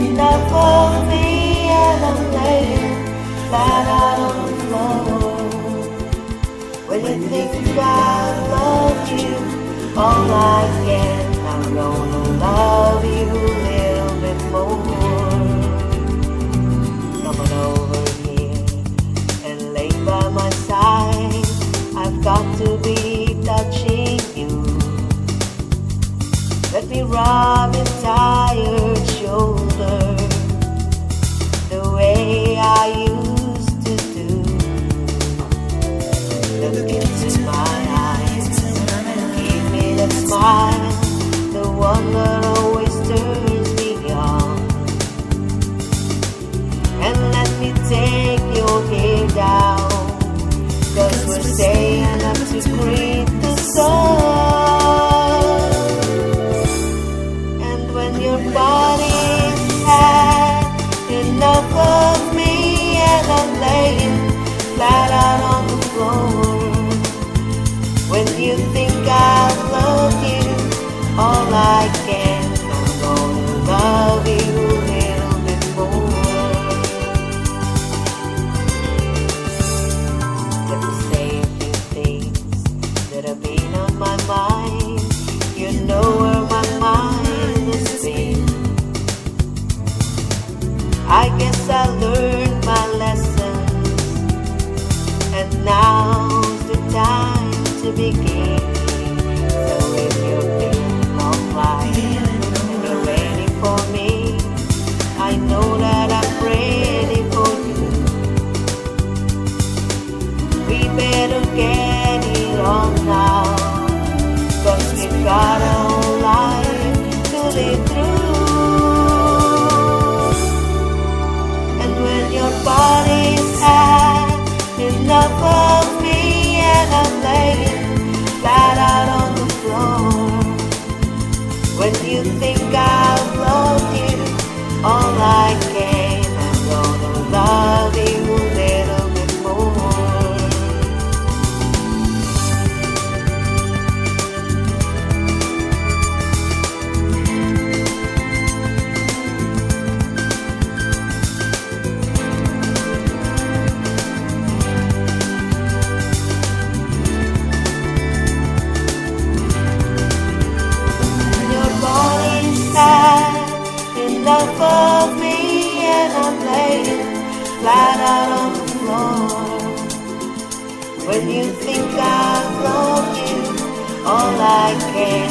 enough of me, and I'm laying flat out on the floor. When you think I love you all I can, I'm gonna love you a little bit more. Come on over here and lay by my side. I've got to be touching you. Let me rub your tired shoulder the way I used to do. Look into my eyes and give me that smile, the one that always turns me on. And let me take your hair down, 'cause we're staying up to greet the sun. And when your body's had enough of me, and I'm laying flat out on the floor. When you think I've loved you all I can, I'm gonna love you a little bit more. Let me say a few things that have been on my mind. You know where my mind has been. I guess I learned my lesson, and now's the time to begin. So if you've been online and you're ready for me, I know that I'm ready for you. We better get it on now, 'cause we've got a whole life to live through. And when your body's had enough of me, and I'm laying flat out on the floor. When you think I've loved you all I can, I'm gonna love you a little bit more. Enough of me, and I'm laying flat out on the floor. When you think I've loved you all I can,